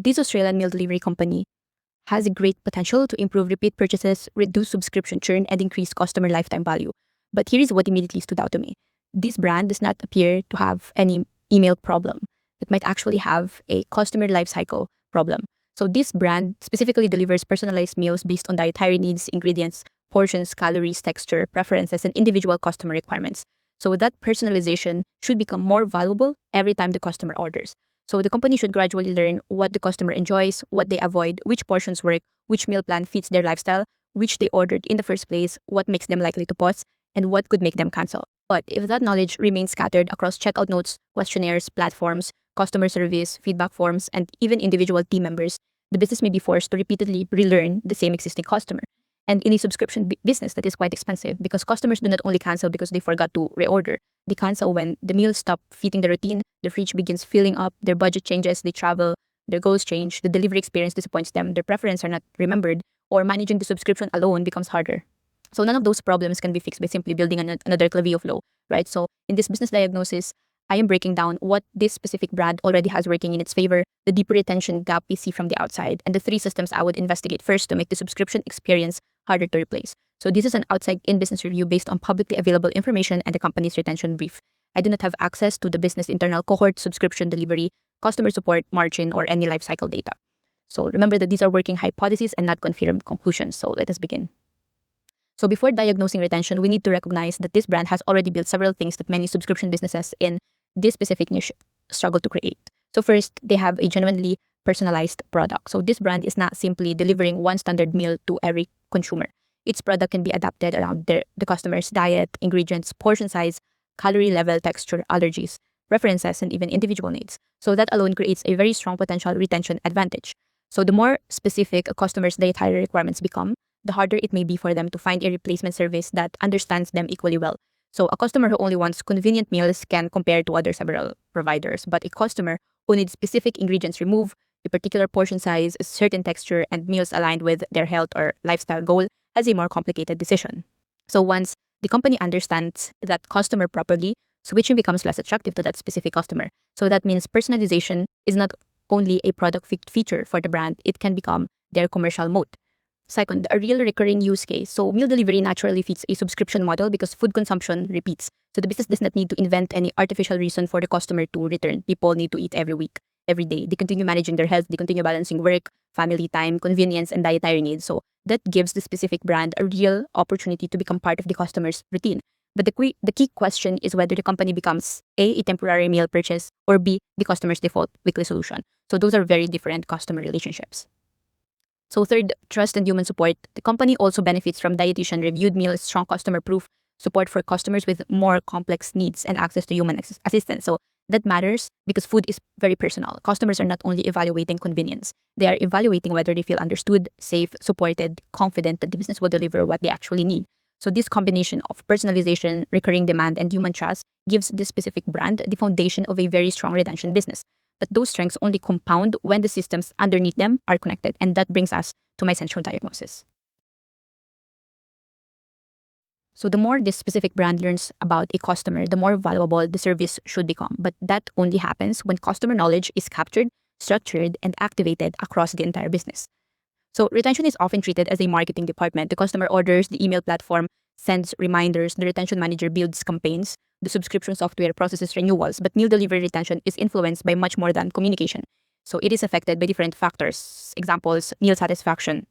this Australian meal delivery company has a great potential to improve repeat purchases, reduce subscription churn, and increase customer lifetime value. But here is what immediately stood out to me. This brand does not appear to have any email problem. It might actually have a customer lifecycle problem. So this brand specifically delivers personalized meals based on dietary needs, ingredients, portions, calories, texture, preferences, and individual customer requirements. So that personalization should become more valuable every time the customer orders. So the company should gradually learn what the customer enjoys, what they avoid, which portions work, which meal plan fits their lifestyle, which they ordered in the first place, what makes them likely to pause, and what could make them cancel. But if that knowledge remains scattered across checkout notes, questionnaires, platforms, customer service, feedback forms, and even individual team members, the business may be forced to repeatedly relearn the same existing customer. And in a subscription business, that is quite expensive because customers do not only cancel because they forgot to reorder. They cancel when the meals stop fitting the routine, the fridge begins filling up, their budget changes, they travel, their goals change, the delivery experience disappoints them, their preferences are not remembered, or managing the subscription alone becomes harder. So none of those problems can be fixed by simply building another Klaviyo flow, right? So in this business diagnosis, I am breaking down what this specific brand already has working in its favor, the deeper retention gap we see from the outside, and the 3 systems I would investigate first to make the subscription experience harder to replace. So this is an outside-in business review based on publicly available information and the company's retention brief. I do not have access to the business internal cohort, subscription delivery, customer support, margin, or any lifecycle data. So remember that these are working hypotheses and not confirmed conclusions. So let us begin. So before diagnosing retention, we need to recognize that this brand has already built several things that many subscription businesses in this specific niche struggle to create. So first, they have a genuinely personalized product. So this brand is not simply delivering one standard meal to every consumer. Its product can be adapted around the customer's diet, ingredients, portion size, calorie level, texture, allergies, preferences, and even individual needs. So that alone creates a very strong potential retention advantage. So the more specific a customer's dietary requirements become, the harder it may be for them to find a replacement service that understands them equally well. So a customer who only wants convenient meals can compare to other several providers, but a customer who needs specific ingredients removed, a particular portion size, a certain texture, and meals aligned with their health or lifestyle goal has a more complicated decision. So once the company understands that customer properly, switching becomes less attractive to that specific customer. So that means personalization is not only a product feature for the brand, it can become their commercial moat. Second, a real recurring use case. So meal delivery naturally fits a subscription model because food consumption repeats. So the business does not need to invent any artificial reason for the customer to return. People need to eat every week, every day. They continue managing their health. They continue balancing work, family time, convenience, and dietary needs. So that gives the specific brand a real opportunity to become part of the customer's routine. But the key question is whether the company becomes A, a temporary meal purchase, or B, the customer's default weekly solution. So those are very different customer relationships. So third, trust and human support. The company also benefits from dietitian-reviewed meals, strong customer proof, support for customers with more complex needs, and access to human assistance. So that matters because food is very personal. Customers are not only evaluating convenience, they are evaluating whether they feel understood, safe, supported, confident that the business will deliver what they actually need. So this combination of personalization, recurring demand, and human trust gives this specific brand the foundation of a very strong retention business. But those strengths only compound when the systems underneath them are connected. And that brings us to my central diagnosis. So the more this specific brand learns about a customer, the more valuable the service should become. But that only happens when customer knowledge is captured, structured, and activated across the entire business. So retention is often treated as a marketing department. The customer orders, the email platform sends reminders, the retention manager builds campaigns, the subscription software processes renewals, but meal delivery retention is influenced by much more than communication. So it is affected by different factors. Examples, meal satisfaction,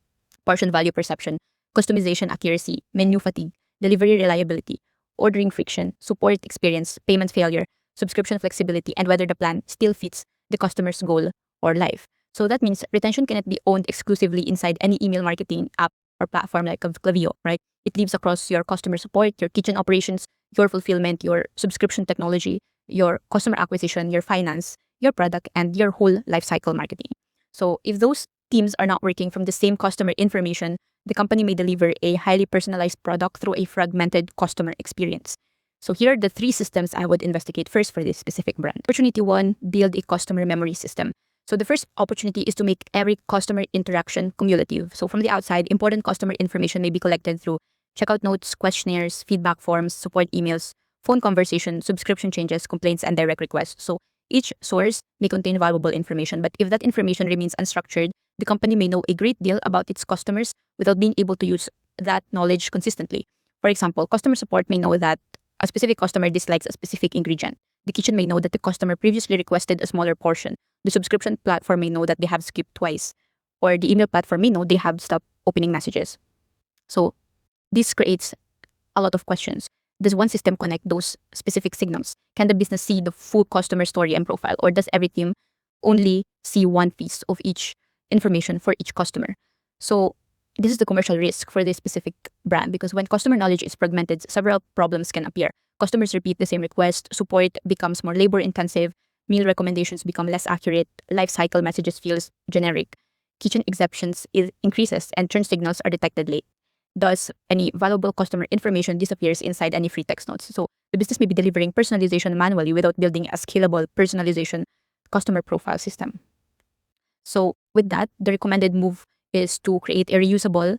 portion value perception, customization accuracy, menu fatigue, delivery reliability, ordering friction, support experience, payment failure, subscription flexibility, and whether the plan still fits the customer's goal or life. So that means retention cannot be owned exclusively inside any email marketing app or platform like Klaviyo, right? It lives across your customer support, your kitchen operations, your fulfillment, your subscription technology, your customer acquisition, your finance, your product, and your whole lifecycle marketing. So if those teams are not working from the same customer information, the company may deliver a highly personalized product through a fragmented customer experience. So here are the 3 systems I would investigate first for this specific brand. Opportunity 1, build a customer memory system. So the first opportunity is to make every customer interaction cumulative. So from the outside, important customer information may be collected through checkout notes, questionnaires, feedback forms, support emails, phone conversation, subscription changes, complaints, and direct requests. So Each source may contain valuable information, but if that information remains unstructured, the company may know a great deal about its customers without being able to use that knowledge consistently. For example, customer support may know that a specific customer dislikes a specific ingredient. The kitchen may know that the customer previously requested a smaller portion. The subscription platform may know that they have skipped twice. Or the email platform may know they have stopped opening messages. So this creates a lot of questions. Does one system connect those specific signals? Can the business see the full customer story and profile? Or does every team only see one piece of each information for each customer? So this is the commercial risk for this specific brand, because when customer knowledge is fragmented, several problems can appear. Customers repeat the same request, support becomes more labor intensive, meal recommendations become less accurate, life cycle messages feels generic, kitchen exceptions increases, and churn signals are detected late. Thus, any valuable customer information disappears inside any free text notes. So the business may be delivering personalization manually without building a scalable personalization customer profile system. So with that, the recommended move is to create a reusable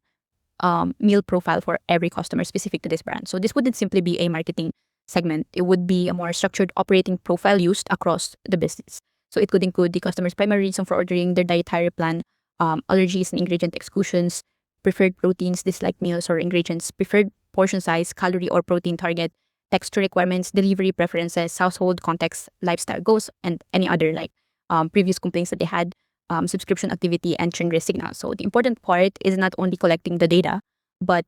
meal profile for every customer specific to this brand. So this wouldn't simply be a marketing segment. It would be a more structured operating profile used across the business. So it could include the customer's primary reason for ordering, their dietary plan, allergies and ingredient exclusions, preferred proteins, disliked meals or ingredients, preferred portion size, calorie or protein target, texture requirements, delivery preferences, household context, lifestyle goals, and any other previous complaints that they had, subscription activity, and churn risk signal. So the important part is not only collecting the data, but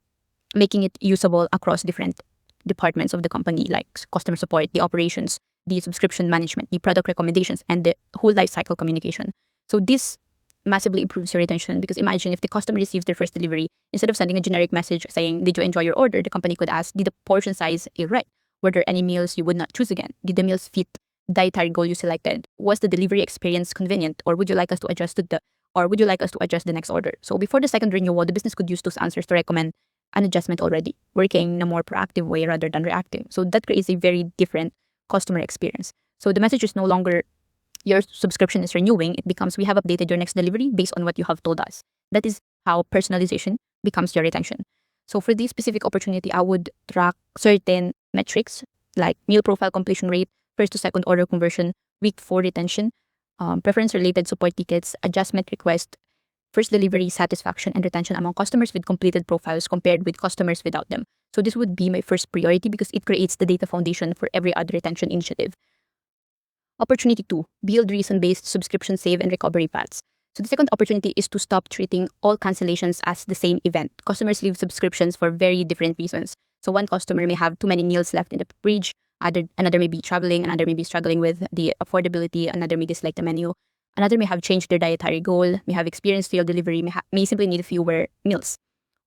making it usable across different departments of the company, like customer support, the operations, the subscription management, the product recommendations, and the whole life cycle communication. So this massively improves your retention, because imagine if the customer receives their first delivery, instead of sending a generic message saying, "Did you enjoy your order?" the company could ask, "Did the portion size feel right? Were there any meals you would not choose again? Did the meals fit dietary goal you selected? Was the delivery experience convenient? Or would you like us to adjust the next order?" So before the second renewal, the business could use those answers to recommend an adjustment already, working in a more proactive way rather than reactive. So that creates a very different customer experience. So the message is no longer your subscription is renewing. It becomes, "We have updated your next delivery based on what you have told us." That is how personalization becomes your retention. So for this specific opportunity, I would track certain metrics like meal profile completion rate, first to second order conversion, week 4 retention, preference related support tickets, adjustment request, first delivery satisfaction, and retention among customers with completed profiles compared with customers without them. So this would be my first priority, because it creates the data foundation for every other retention initiative. Opportunity 2, build reason-based subscription save and recovery paths. So the second opportunity is to stop treating all cancellations as the same event. Customers leave subscriptions for very different reasons. So one customer may have too many meals left in the fridge, another may be traveling, another may be struggling with the affordability, another may dislike the menu, another may have changed their dietary goal, may have experienced failed delivery, may simply need fewer meals,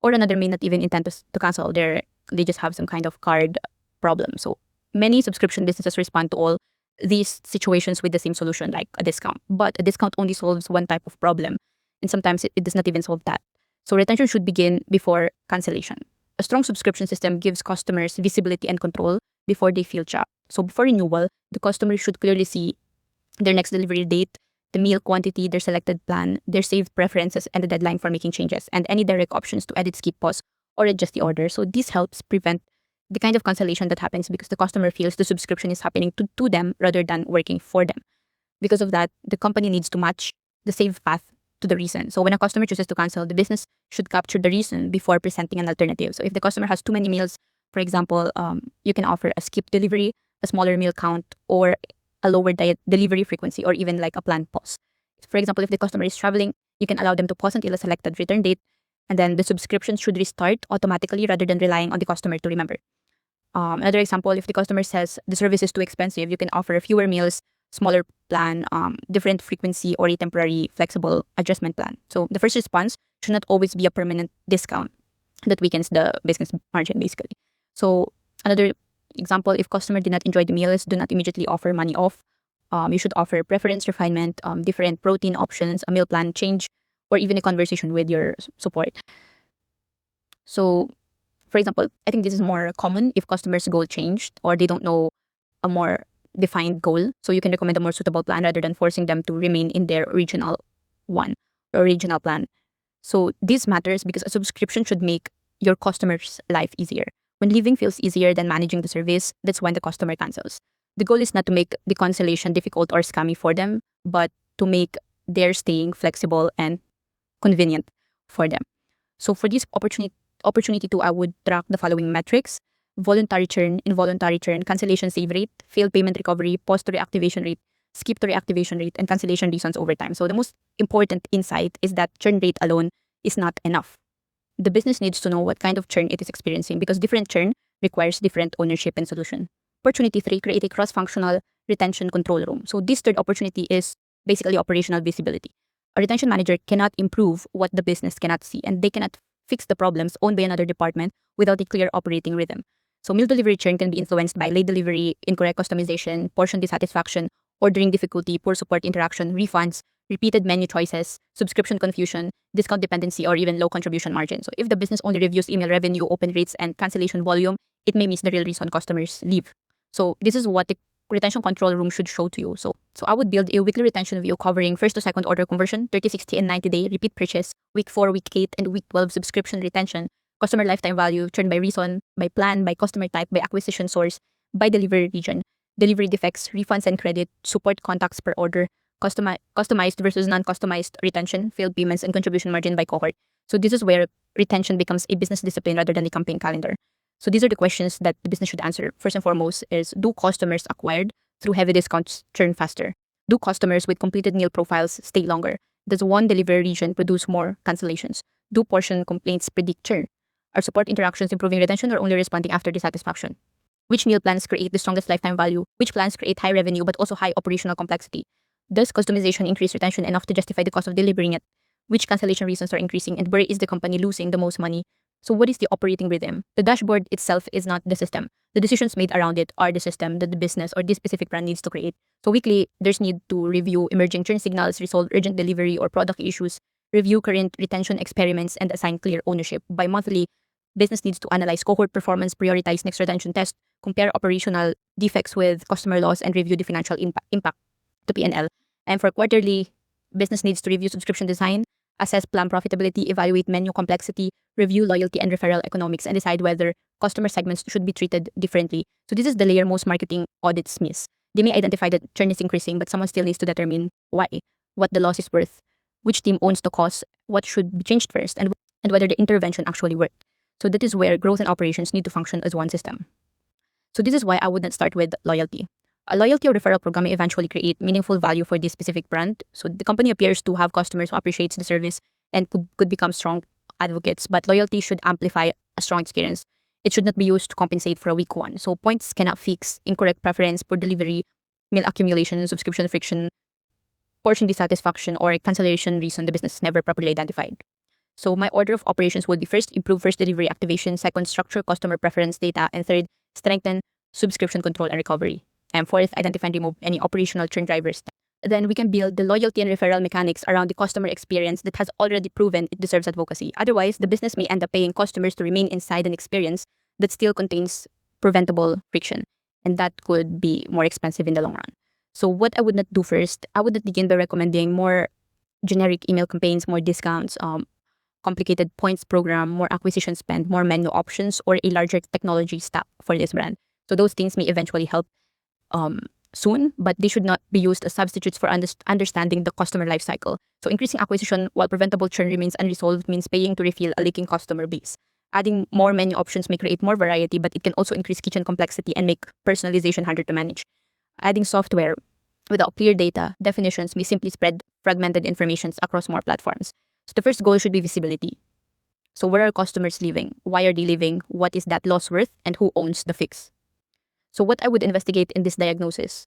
or another may not even intend to cancel. They just have some kind of card problem. So many subscription businesses respond to all these situations with the same solution, like a discount. But a discount only solves one type of problem, and sometimes it does not even solve that. So retention should begin before cancellation. A strong subscription system gives customers visibility and control before they feel trapped. So before renewal, the customer should clearly see their next delivery date, the meal quantity, their selected plan, their saved preferences, and the deadline for making changes, and any direct options to edit, skip, pause, or adjust the order. So this helps prevent the kind of cancellation that happens because the customer feels the subscription is happening to them rather than working for them. Because of that, the company needs to match the save path to the reason. So when a customer chooses to cancel, the business should capture the reason before presenting an alternative. So if the customer has too many meals, for example, you can offer a skip delivery, a smaller meal count, or a lower delivery frequency, or even like a planned pause. For example, if the customer is traveling, you can allow them to pause until a selected return date, and then the subscription should restart automatically rather than relying on the customer to remember. Another example, if the customer says the service is too expensive, you can offer fewer meals, smaller plan, different frequency, or a temporary flexible adjustment plan. So the first response should not always be a permanent discount that weakens the business margin, basically. So another example, if customer did not enjoy the meals, do not immediately offer money off. You should offer preference refinement, different protein options, a meal plan change, or even a conversation with your support. So for example, I think this is more common if customers' goal changed or they don't know a more defined goal. So you can recommend a more suitable plan rather than forcing them to remain in their original one or original plan. So this matters because a subscription should make your customer's life easier. When leaving feels easier than managing the service, that's when the customer cancels. The goal is not to make the cancellation difficult or scammy for them, but to make their staying flexible and convenient for them. So for this opportunity two, I would track the following metrics: voluntary churn, involuntary churn, cancellation save rate, failed payment recovery, pause to reactivation rate, skip to reactivation rate, and cancellation reasons over time. So the most important insight is that churn rate alone is not enough. The business needs to know what kind of churn it is experiencing, because different churn requires different ownership and solution. Opportunity three, create a cross-functional retention control room. So this third opportunity is basically operational visibility. A retention manager cannot improve what the business cannot see, and they cannot fix the problems owned by another department without a clear operating rhythm. So meal delivery churn can be influenced by late delivery, incorrect customization, portion dissatisfaction, ordering difficulty, poor support interaction, refunds, repeated menu choices, subscription confusion, discount dependency, or even low contribution margin. So if the business only reviews email revenue, open rates, and cancellation volume, it may miss the real reason customers leave. So this is what the retention control room should show to you. So I would build a weekly retention view covering first to second order conversion, 30, 60, and 90-day repeat purchase, week 4, week 8, and week 12 subscription retention, customer lifetime value, churn by reason, by plan, by customer type, by acquisition source, by delivery region, delivery defects, refunds and credit, support contacts per order, customized versus non-customized retention, failed payments, and contribution margin by cohort. So this is where retention becomes a business discipline rather than a campaign calendar. So these are the questions that the business should answer. First and foremost is, do customers acquired through heavy discounts churn faster? Do customers with completed meal profiles stay longer? Does one delivery region produce more cancellations? Do portion complaints predict churn? Are support interactions improving retention or only responding after dissatisfaction? Which meal plans create the strongest lifetime value? Which plans create high revenue but also high operational complexity? Does customization increase retention enough to justify the cost of delivering it? Which cancellation reasons are increasing, and where is the company losing the most money? So what is the operating rhythm? The dashboard itself is not the system. The decisions made around it are the system that the business or this specific brand needs to create. So weekly, there's need to review emerging churn signals, resolve urgent delivery or product issues, review current retention experiments, and assign clear ownership. By monthly, business needs to analyze cohort performance, prioritize next retention test, compare operational defects with customer loss, and review the financial impact to P&L. And for quarterly, business needs to review subscription design, assess plan profitability, evaluate menu complexity, review loyalty and referral economics, and decide whether customer segments should be treated differently. So this is the layer most marketing audits miss. They may identify that churn is increasing, but someone still needs to determine why, what the loss is worth, which team owns the cost, what should be changed first, and whether the intervention actually worked. So that is where growth and operations need to function as one system. So this is why I wouldn't start with loyalty. A loyalty or referral program may eventually create meaningful value for this specific brand. So the company appears to have customers who appreciates the service and could become strong advocates, but loyalty should amplify a strong experience. It should not be used to compensate for a weak one. So points cannot fix incorrect preference, poor delivery, meal accumulation, subscription friction, portion dissatisfaction, or cancellation reason the business never properly identified. So my order of operations would be: first, improve first delivery activation; second, structure customer preference data; and third, strengthen subscription control and recovery; and fourth, identify and remove any operational churn drivers. Then we can build the loyalty and referral mechanics around the customer experience that has already proven it deserves advocacy. Otherwise, the business may end up paying customers to remain inside an experience that still contains preventable friction, and that could be more expensive in the long run. So what I would not do first, I would not begin by recommending more generic email campaigns, more discounts, complicated points program, more acquisition spend, more menu options, or a larger technology stack for this brand. So those things may eventually help soon, but they should not be used as substitutes for understanding the customer life cycle. So increasing acquisition while preventable churn remains unresolved means paying to refill a leaking customer base. Adding more menu options may create more variety, but it can also increase kitchen complexity and make personalization harder to manage. Adding software without clear data definitions may simply spread fragmented information across more platforms. So the first goal should be visibility. So where are customers leaving? Why are they leaving? What is that loss worth? And who owns the fix? So what I would investigate in this diagnosis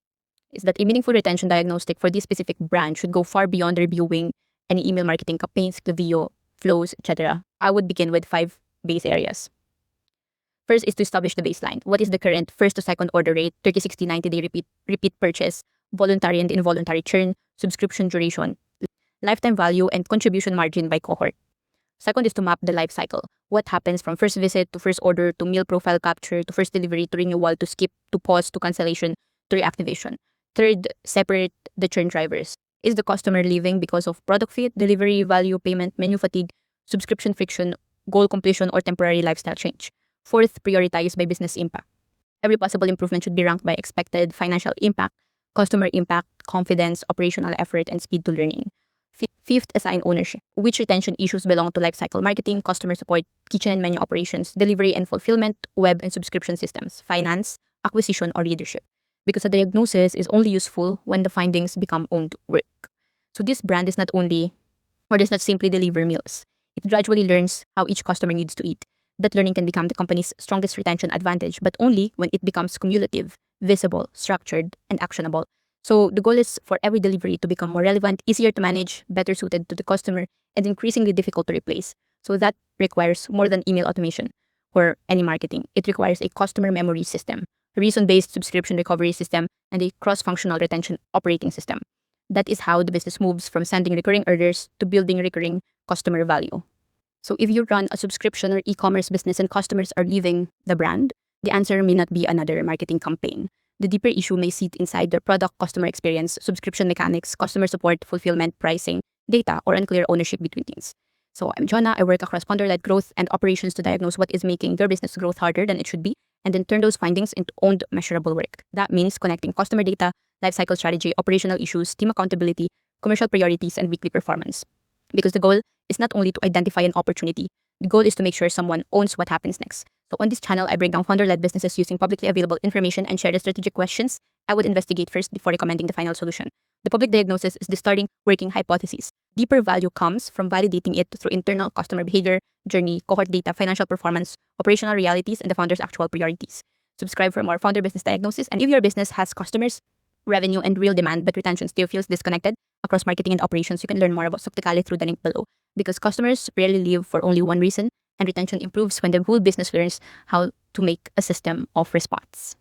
is that a meaningful retention diagnostic for this specific brand should go far beyond reviewing any email marketing campaigns, Klaviyo, flows, etc. I would begin with 5 base areas. First is to establish the baseline. What is the current first to second order rate, 30, 60, 90-day repeat purchase, voluntary and involuntary churn, subscription duration, lifetime value, and contribution margin by cohort. Second is to map the life cycle. What happens from first visit to first order to meal profile capture to first delivery to renewal to skip to pause to cancellation to reactivation. Third, separate the churn drivers. Is the customer leaving because of product fit, delivery, value, payment, menu fatigue, subscription friction, goal completion, or temporary lifestyle change? Fourth, prioritize by business impact. Every possible improvement should be ranked by expected financial impact, customer impact, confidence, operational effort, and speed to learning. Fifth, assign ownership. Which retention issues belong to lifecycle marketing, customer support, kitchen and menu operations, delivery and fulfillment, web and subscription systems, finance, acquisition, or leadership? Because a diagnosis is only useful when the findings become owned work. So this brand is not only, or does not simply deliver meals. It gradually learns how each customer needs to eat. That learning can become the company's strongest retention advantage, but only when it becomes cumulative, visible, structured, and actionable. So the goal is for every delivery to become more relevant, easier to manage, better suited to the customer, and increasingly difficult to replace. So that requires more than email automation or any marketing. It requires a customer memory system, a reason-based subscription recovery system, and a cross-functional retention operating system. That is how the business moves from sending recurring orders to building recurring customer value. So if you run a subscription or e-commerce business and customers are leaving the brand, the answer may not be another marketing campaign. The deeper issue may sit inside their product, customer experience, subscription mechanics, customer support, fulfillment, pricing, data, or unclear ownership between things. So I'm Jonah. I work across founder-led growth and operations to diagnose what is making their business growth harder than it should be, and then turn those findings into owned, measurable work. That means connecting customer data, lifecycle strategy, operational issues, team accountability, commercial priorities, and weekly performance. Because the goal is not only to identify an opportunity, the goal is to make sure someone owns what happens next. So on this channel, I break down founder-led businesses using publicly available information and share the strategic questions I would investigate first before recommending the final solution. The public diagnosis is the starting working hypothesis. Deeper value comes from validating it through internal customer behavior, journey, cohort data, financial performance, operational realities, and the founder's actual priorities. Subscribe for more founder business diagnosis. And if your business has customers, revenue, and real demand, but retention still feels disconnected across marketing and operations, you can learn more about Suktikali through the link below. Because customers rarely leave for only one reason, and retention improves when the whole business learns how to make a system of response.